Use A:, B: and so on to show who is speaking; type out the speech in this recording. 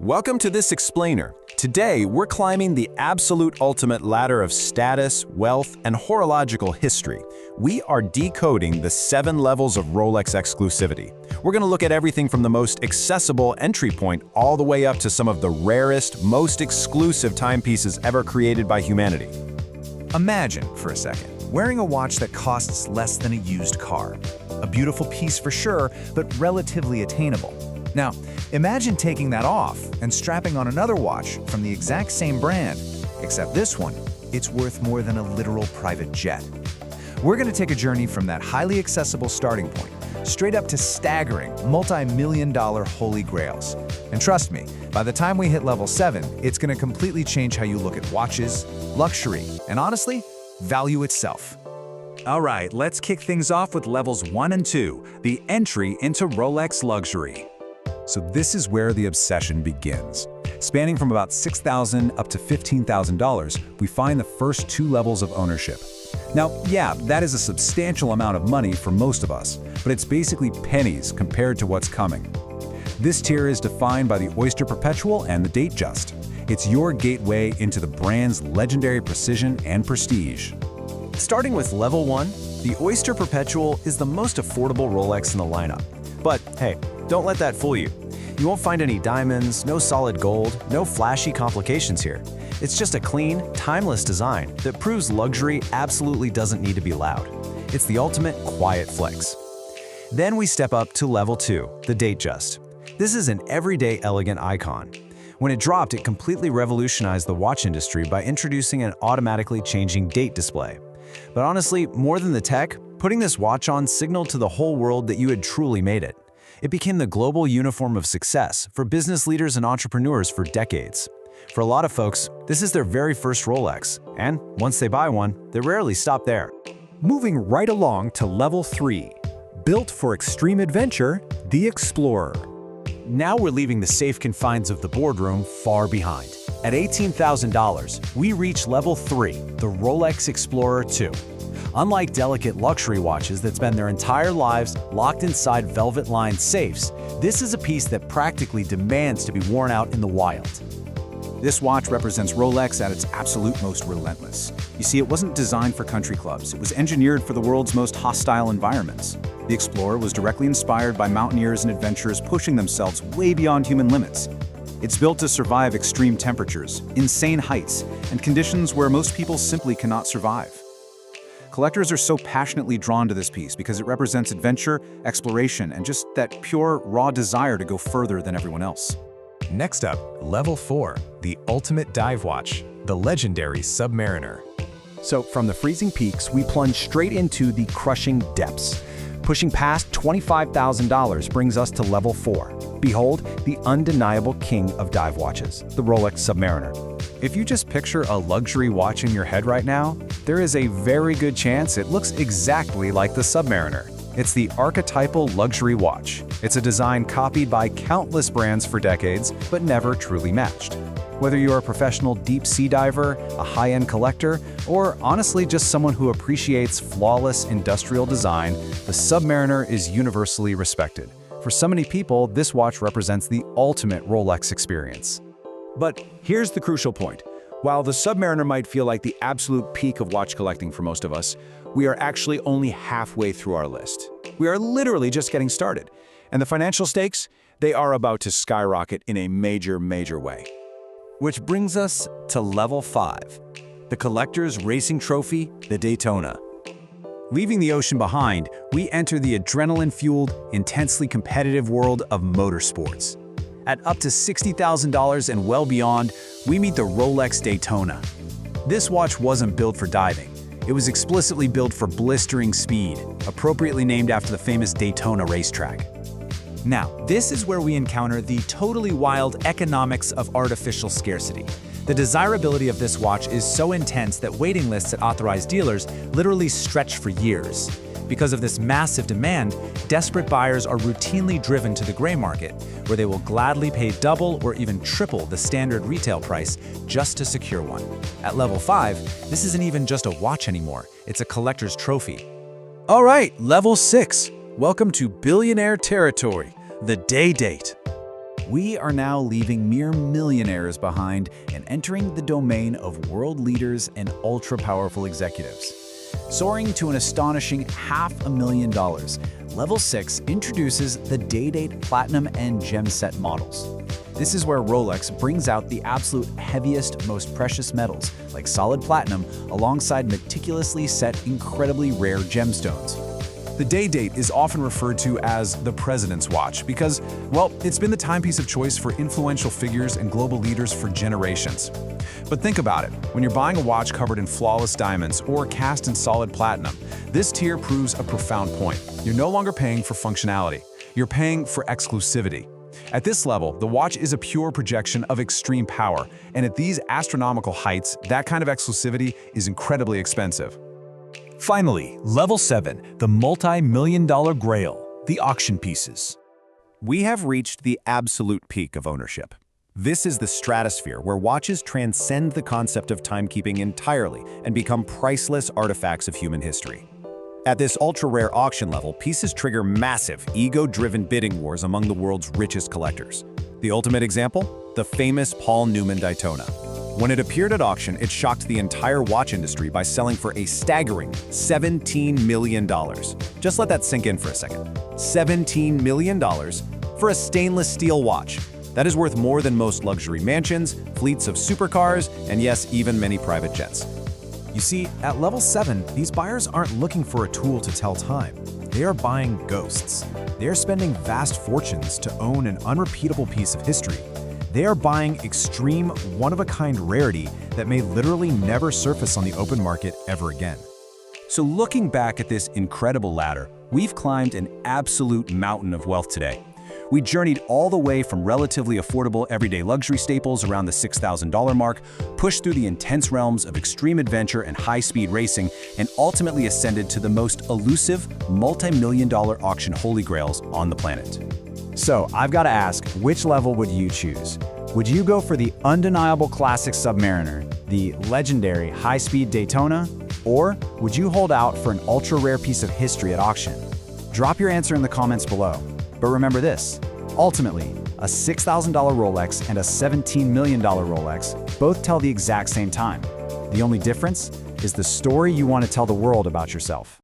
A: Welcome to this explainer. Today, we're climbing the absolute ultimate ladder of status, wealth, and horological history. We are decoding the 7 levels of Rolex exclusivity. We're going to look at everything from the most accessible entry point all the way up to some of the rarest, most exclusive timepieces ever created by humanity.
B: Imagine, for a second, wearing a watch that costs less than a used car. A beautiful piece for sure, but relatively attainable. Now, imagine taking that off and strapping on another watch from the exact same brand, except this one, it's worth more than a literal private jet. We're going to take a journey from that highly accessible starting point, straight up to staggering, multi-million-dollar holy grails. And trust me, by the time we hit level 7, it's going to completely change how you look at watches, luxury, and honestly, value itself. All right, let's kick things off with levels 1 and 2, the entry into Rolex luxury. So this is where the obsession begins. Spanning from about $6,000 up to $15,000, we find the first 2 levels of ownership. Now, yeah, that is a substantial amount of money for most of us, but it's basically pennies compared to what's coming. This tier is defined by the Oyster Perpetual and the Datejust. It's your gateway into the brand's legendary precision and prestige.
A: Starting with level 1, the Oyster Perpetual is the most affordable Rolex in the lineup. But hey, don't let that fool you. You won't find any diamonds, no solid gold, no flashy complications here. It's just a clean, timeless design that proves luxury absolutely doesn't need to be loud. It's the ultimate quiet flex. Then we step up to level 2, the Datejust. This is an everyday elegant icon. When it dropped, it completely revolutionized the watch industry by introducing an automatically changing date display. But honestly, more than the tech, putting this watch on signaled to the whole world that you had truly made it. It became the global uniform of success for business leaders and entrepreneurs for decades. For a lot of folks, this is their very first Rolex, and once they buy one, they rarely stop there.
C: Moving right along to level 3, built for extreme adventure, the Explorer.
A: Now we're leaving the safe confines of the boardroom far behind. At $18,000, we reach level 3, the Rolex Explorer 2. Unlike delicate luxury watches that spend their entire lives locked inside velvet-lined safes, this is a piece that practically demands to be worn out in the wild.
B: This watch represents Rolex at its absolute most relentless. You see, it wasn't designed for country clubs. It was engineered for the world's most hostile environments. The Explorer was directly inspired by mountaineers and adventurers pushing themselves way beyond human limits. It's built to survive extreme temperatures, insane heights, and conditions where most people simply cannot survive. Collectors are so passionately drawn to this piece because it represents adventure, exploration, and just that pure, raw desire to go further than everyone else.
C: Next up, level 4, the ultimate dive watch, the legendary Submariner.
A: So from the freezing peaks, we plunge straight into the crushing depths. Pushing past $25,000 brings us to level 4. Behold, the undeniable king of dive watches, the Rolex Submariner. If you just picture a luxury watch in your head right now, there is a very good chance it looks exactly like the Submariner. It's the archetypal luxury watch. It's a design copied by countless brands for decades, but never truly matched. Whether you're a professional deep-sea diver, a high-end collector, or honestly just someone who appreciates flawless industrial design, the Submariner is universally respected. For so many people, this watch represents the ultimate Rolex experience. But here's the crucial point. While the Submariner might feel like the absolute peak of watch collecting for most of us, we are actually only halfway through our list. We are literally just getting started. And the financial stakes, they are about to skyrocket in a major way. Which brings us to level 5, the collector's racing trophy, the Daytona. Leaving the ocean behind, we enter the adrenaline-fueled, intensely competitive world of motorsports. At up to $60,000 and well beyond, we meet the Rolex Daytona. This watch wasn't built for diving. It was explicitly built for blistering speed, appropriately named after the famous Daytona racetrack. Now, this is where we encounter the totally wild economics of artificial scarcity. The desirability of this watch is so intense that waiting lists at authorized dealers literally stretch for years. Because of this massive demand, desperate buyers are routinely driven to the gray market, where they will gladly pay double or even triple the standard retail price just to secure one. At level 5, this isn't even just a watch anymore, it's a collector's trophy. All right, level 6. Welcome to billionaire territory, the day date.
B: We are now leaving mere millionaires behind and entering the domain of world leaders and ultra-powerful executives. Soaring to an astonishing $500,000, Level 6 introduces the Day-Date Platinum and Gem Set models. This is where Rolex brings out the absolute heaviest, most precious metals, like solid platinum, alongside meticulously set, incredibly rare gemstones.
C: The Day-Date is often referred to as the President's Watch because, well, it's been the timepiece of choice for influential figures and global leaders for generations. But think about it, when you're buying a watch covered in flawless diamonds or cast in solid platinum, this tier proves a profound point. You're no longer paying for functionality, you're paying for exclusivity. At this level, the watch is a pure projection of extreme power, and at these astronomical heights, that kind of exclusivity is incredibly expensive.
D: Finally, Level 7, the multi-million-dollar grail, the auction pieces.
A: We have reached the absolute peak of ownership. This is the stratosphere where watches transcend the concept of timekeeping entirely and become priceless artifacts of human history. At this ultra-rare auction level, pieces trigger massive, ego-driven bidding wars among the world's richest collectors. The ultimate example? The famous Paul Newman Daytona. When it appeared at auction, it shocked the entire watch industry by selling for a staggering $17 million. Just let that sink in for a second. $17 million for a stainless steel watch. That is worth more than most luxury mansions, fleets of supercars, and yes, even many private jets.
C: You see, at Level 7, these buyers aren't looking for a tool to tell time. They are buying ghosts. They are spending vast fortunes to own an unrepeatable piece of history. They are buying extreme, one-of-a-kind rarity that may literally never surface on the open market ever again.
A: So looking back at this incredible ladder, we've climbed an absolute mountain of wealth today. We journeyed all the way from relatively affordable everyday luxury staples around the $6,000 mark, pushed through the intense realms of extreme adventure and high-speed racing, and ultimately ascended to the most elusive, multi-million-dollar auction holy grails on the planet.
E: So, I've got to ask, which level would you choose? Would you go for the undeniable classic Submariner, the legendary high-speed Daytona, or would you hold out for an ultra-rare piece of history at auction? Drop your answer in the comments below. But remember this, ultimately, a $6,000 Rolex and a $17 million Rolex both tell the exact same time. The only difference is the story you want to tell the world about yourself.